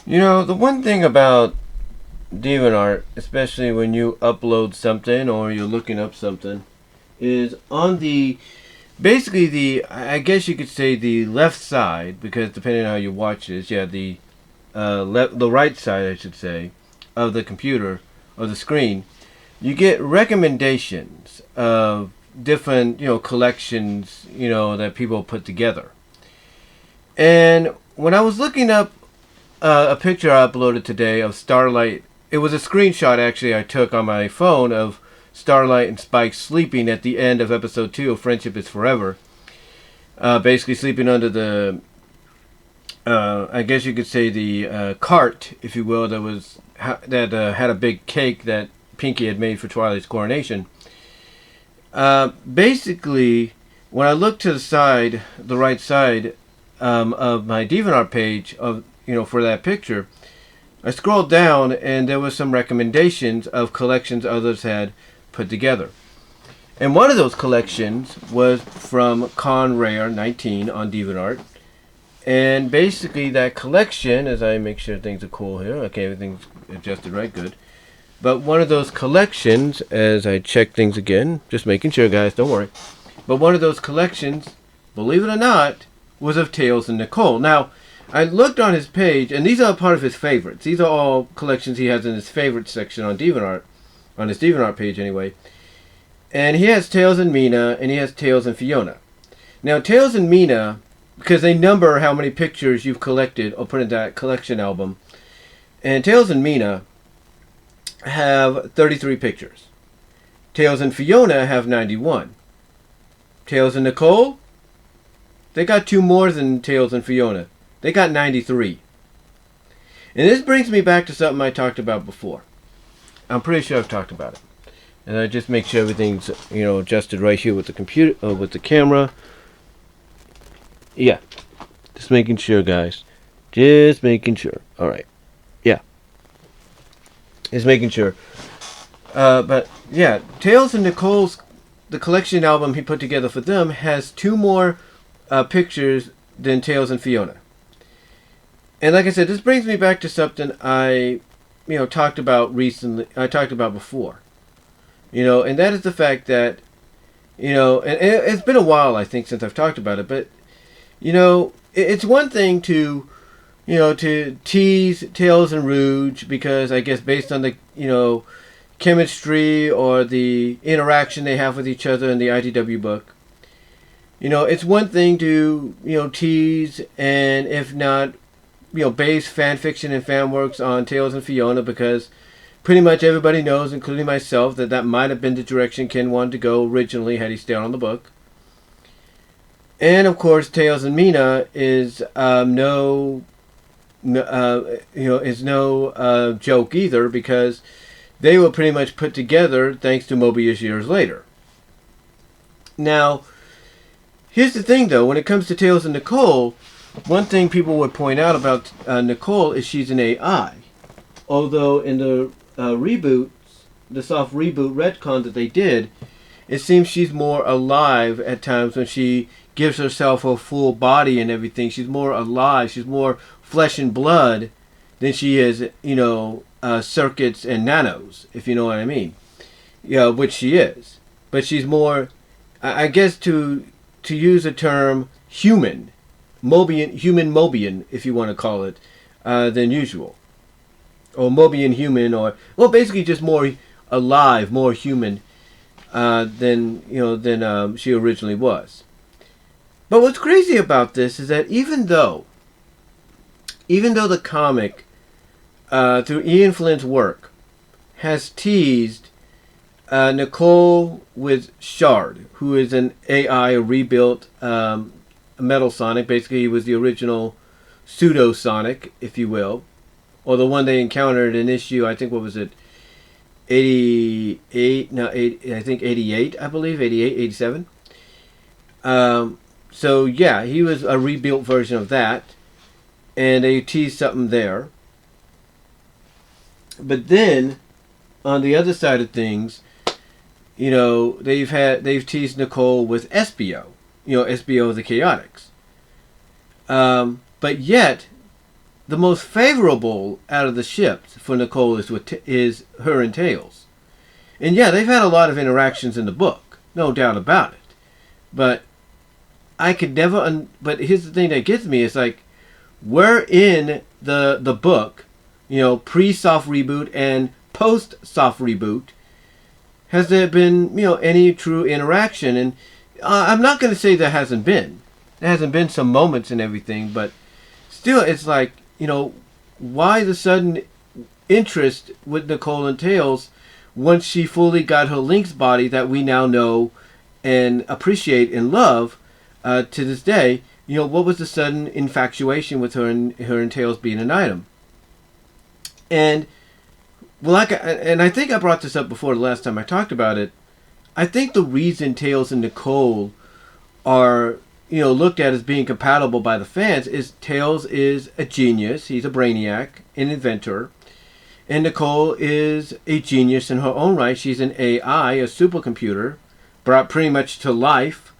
You know, the one thing about DeviantArt, especially when you upload something or you're looking up something, is on the basically I guess you could say the left side, because depending on how you watch this, yeah, the right side, I should say, of the computer or the screen, you get recommendations of different collections that people put together. And when I was looking up a picture I uploaded today of Starlight, it was a screenshot actually I took on my phone of Starlight and Spike sleeping at the end of episode 2 of Friendship is Forever. Basically sleeping under the, I guess you could say the cart, if you will, that had a big cake that Pinky had made for Twilight's coronation. Basically, when I looked to the side, the right side of my DeviantArt page for that picture, I scrolled down and there was some recommendations of collections others had put together. And one of those collections was from ConRare19 on DeviantArt. And basically that collection, as I make sure things are cool here, okay, everything's adjusted right, good. But one of those collections, as I check things again, just making sure guys, don't worry. But one of those collections, believe it or not, was of Tails and Nicole. Now, I looked on his page, and these are part of his favorites. These are all collections he has in his favorites section on DeviantArt, on his DeviantArt page anyway. And he has Tails and Mina, and he has Tails and Fiona. Now, Tails and Mina, because they number how many pictures you've collected or put in that collection album, and Tails and Mina have 33 pictures. Tails and Fiona have 91. Tails and Nicole, they got 2 more than Tails and Fiona. They got 93. And this brings me back to something I talked about before. I'm pretty sure I've talked about it. And I just make sure everything's, adjusted right here with the computer, with the camera. Yeah. Just making sure, guys. Just making sure. Alright. Yeah. Just making sure. But, yeah. Tails and Nicole's, the collection album he put together for them, has 2 more pictures than Tails and Fiona. And like I said, this brings me back to something I, talked about recently. I talked about before. And that is the fact that, and it's been a while, I think, since I've talked about it. But, it's one thing to, to tease Tails and Rouge because I guess based on the, chemistry or the interaction they have with each other in the IDW book. It's one thing to, tease and if not, base fan fiction and fan works on Tails and Fiona because pretty much everybody knows, including myself, that might have been the direction Ken wanted to go originally had he stayed on the book. And of course, Tails and Mina is no joke either because they were pretty much put together thanks to Mobius years later. Now, here's the thing though, when it comes to Tails and Nicole, one thing people would point out about Nicole is she's an AI. Although in the reboots, the soft reboot retcon that they did, it seems she's more alive at times when she gives herself a full body and everything. She's more alive. She's more flesh and blood than she is, circuits and nanos, if you know what I mean. Yeah, which she is. But she's more, I guess to use a term, human. Human Mobian, if you want to call it, than usual. Or Mobian human, or, well, basically just more alive, more human than she originally was. But what's crazy about this is that even though the comic, through Ian Flynn's work, has teased Nicole with Shard, who is an AI, a rebuilt Metal Sonic. Basically, he was the original pseudo Sonic, if you will, or the one they encountered in issue. I think what was it, 88? No, I think 88. I believe 88, 87. So yeah, he was a rebuilt version of that, and they teased something there. But then, on the other side of things, they've teased Nicole with Espio. Espio of the Chaotix. But yet, the most favorable out of the ships for Nicole is her and Tails. And yeah, they've had a lot of interactions in the book, no doubt about it. But I could never. But here's the thing that gets me: is like, we're in the book, pre-soft reboot and post-soft reboot. Has there been any true interaction? And I'm not going to say there hasn't been. There hasn't been some moments and everything, but still, it's like, why the sudden interest with Nicole and Tails once she fully got her Lynx body that we now know and appreciate and love to this day? What was the sudden infatuation with her and Tails being an item? And and I think I brought this up before the last time I talked about it. I think the reason Tails and Nicole are looked at as being compatible by the fans is Tails is a genius. He's a brainiac, an inventor. And Nicole is a genius in her own right. She's an AI, a supercomputer, brought pretty much to life.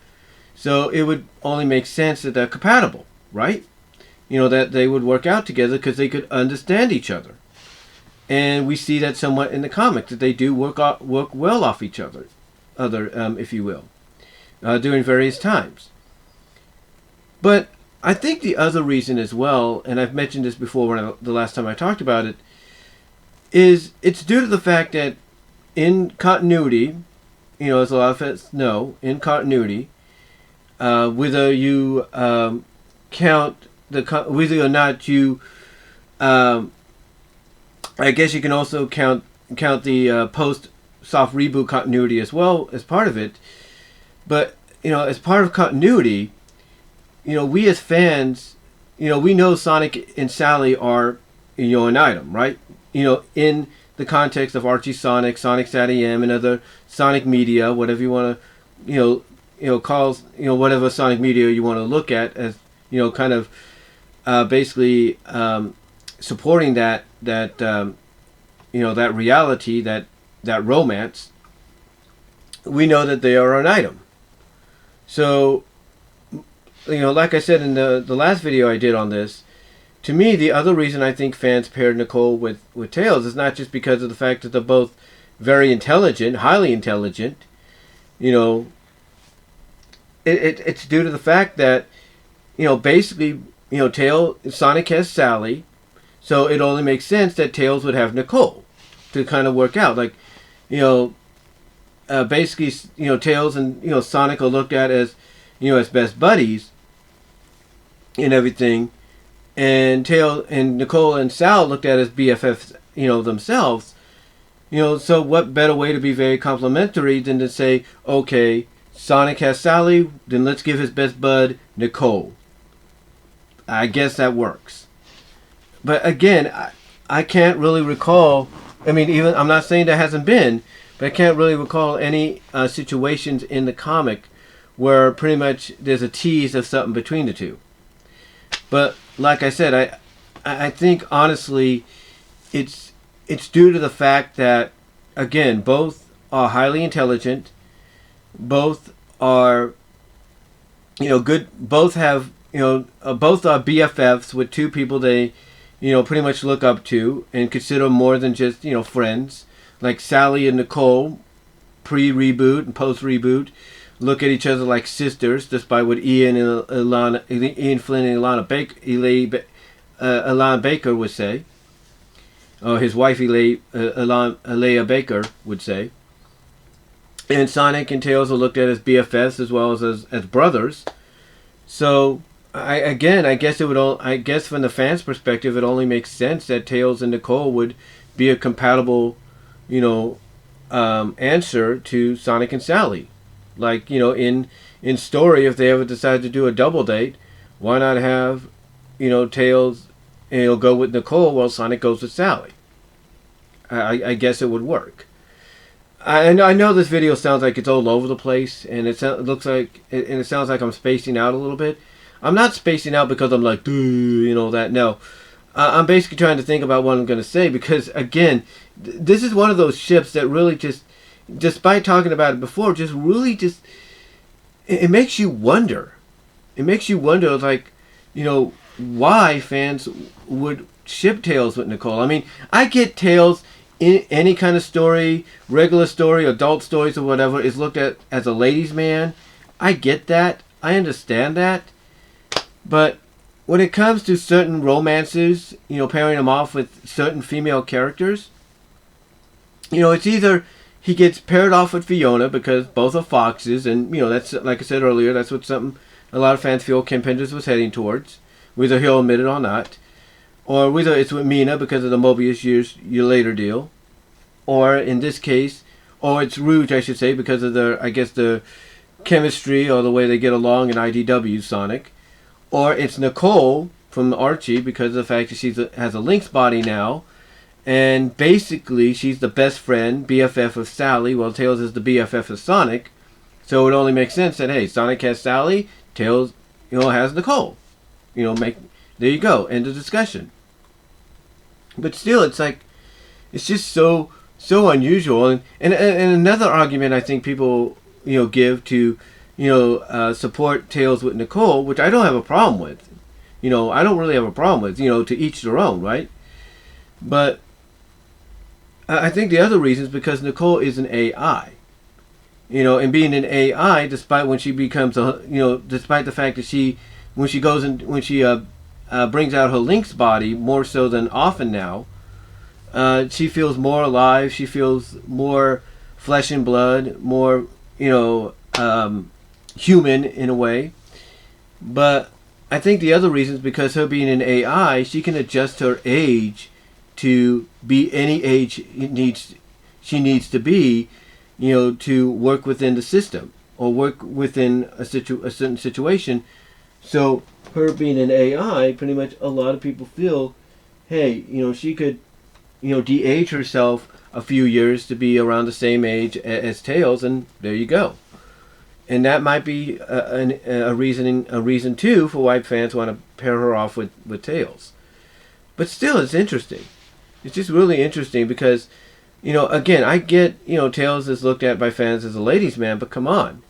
So it would only make sense that they're compatible, right? That they would work out together because they could understand each other. And we see that somewhat in the comic, that they do work well off each other, if you will, during various times. But I think the other reason as well, and I've mentioned this before the last time I talked about it, is it's due to the fact that in continuity, as a lot of us know, in continuity, whether you count whether or not you, I guess you can also count the post soft reboot continuity as well as part of it. But as part of continuity, we as fans, we know Sonic and Sally are an item, right? In the context of Archie Sonic, Sonic SatAM, and other Sonic media, whatever you want to, calls, whatever Sonic media you want to look at as, kind of basically supporting that reality, that romance. We know that they are an item. So, like I said in the last video I did on this, to me, the other reason I think fans paired Nicole with Tails is not just because of the fact that they're both very intelligent, highly intelligent. It's due to the fact that, basically, Sonic has Sally, so it only makes sense that Tails would have Nicole to kind of work out. Like, basically, Tails and, Sonic are looked at as, as best buddies and everything. And Nicole and Sal looked at as BFFs, themselves. So what better way to be very complimentary than to say, okay, Sonic has Sally, then let's give his best bud Nicole. I guess that works. But again, I can't really recall. I mean, even I'm not saying there hasn't been, but I can't really recall any situations in the comic where pretty much there's a tease of something between the two. But like I said, I think honestly, it's due to the fact that, again, both are highly intelligent, both are good, both have both are BFFs with two people they pretty much look up to and consider more than just friends. Like Sally and Nicole, pre-reboot and post-reboot, look at each other like sisters, despite what Ian Flynn and Alana Baker would say, or his wife Alea Baker would say. And Sonic and Tails are looked at as BFFs as well as brothers. So I guess from the fans' perspective, it only makes sense that Tails and Nicole would be a compatible, answer to Sonic and Sally. Like, in story, if they ever decide to do a double date, why not have, Tails, go with Nicole while Sonic goes with Sally? I guess it would work. I know this video sounds like it's all over the place, and it sounds like I'm spacing out a little bit. I'm not spacing out because I'm like, that. No. I'm basically trying to think about what I'm going to say because, again, this is one of those ships that really just, despite talking about it before, just really it makes you wonder. It makes you wonder, like, why fans would ship Tails with Nicole. I mean, I get Tails in any kind of story, regular story, adult stories or whatever, is looked at as a ladies' man. I get that. I understand that. But when it comes to certain romances, pairing them off with certain female characters, it's either he gets paired off with Fiona because both are foxes, and, that's, like I said earlier, that's what a lot of fans feel Kim Penders was heading towards, whether he'll admit it or not. Or whether it's with Mina because of the Mobius year later deal. Or in this case, or it's Rouge, I should say, because of the chemistry or the way they get along in IDW Sonic. Or it's Nicole from Archie because of the fact that she has a Lynx body now. And basically, she's the best friend, BFF of Sally, while Tails is the BFF of Sonic. So it only makes sense that, hey, Sonic has Sally, Tails, has Nicole. There you go, end of discussion. But still, it's just so unusual. And another argument I think people, give to, support Tails with Nicole, which I don't have a problem with. I don't really have a problem with, to each their own, right? But I think the other reason is because Nicole is an AI. And being an AI, despite when she becomes despite the fact that when she brings out her Lynx body more so than often now, she feels more alive. She feels more flesh and blood, more human in a way. But I think the other reason is because her being an AI, she can adjust her age to be any age she needs to be, to work within the system or work within a certain situation. So her being an AI, pretty much a lot of people feel, hey, she could, de-age herself a few years to be around the same age as Tails, and there you go. And that might be a reason too for why fans want to pair her off with Tails. But still, it's interesting. It's just really interesting because, again, I get, Tails is looked at by fans as a ladies' man, but come on.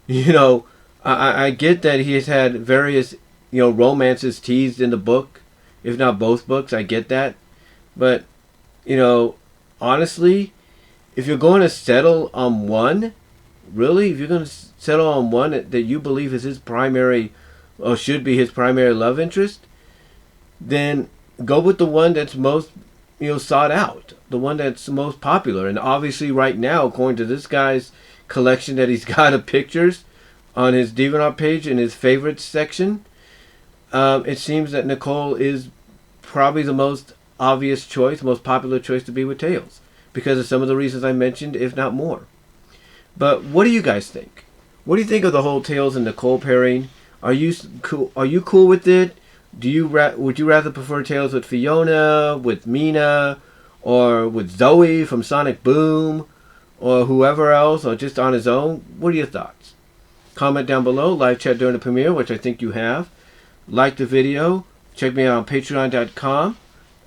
I get that he has had various, romances teased in the book, if not both books. I get that. But, honestly, if you're going to settle on one, really, if you're going to settle on one that you believe is his primary, or should be his primary love interest, then go with the one that's most, sought out, the one that's most popular. And obviously right now, according to this guy's collection that he's got of pictures on his DeviantArt page in his favorites section, it seems that Nicole is probably the most obvious choice, most popular choice to be with Tails, because of some of the reasons I mentioned, if not more. But what do you guys think? What do you think of the whole Tails and Nicole pairing? Are you cool with it? Would you rather prefer Tails with Fiona, with Mina, or with Zoe from Sonic Boom, or whoever else, or just on his own? What are your thoughts? Comment down below, live chat during the premiere, which I think you have. Like the video. Check me out on patreon.com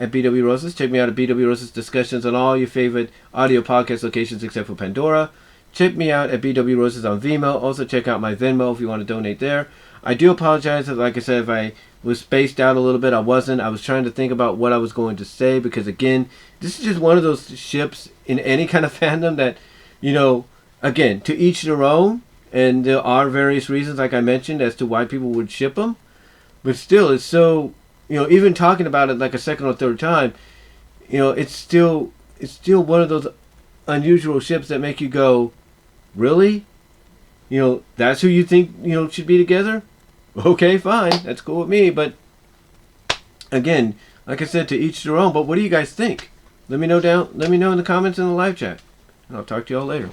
at BW Roses. Check me out at BW Roses discussions on all your favorite audio podcast locations except for Pandora. Check me out at BW Roses on VENMO. Also check out my Venmo if you want to donate there. I do apologize, like I said, if I was spaced out a little bit. I wasn't. I was trying to think about what I was going to say because, again, this is just one of those ships in any kind of fandom that, again, to each their own. And there are various reasons, like I mentioned, as to why people would ship them. But still, it's so, even talking about it like a second or third time, it's still one of those unusual ships that make you go, really? That's who you think, should be together? Okay, fine. That's cool with me. But again, like I said, to each their own. But what do you guys think? Let me know in the comments in the live chat. And I'll talk to y'all later.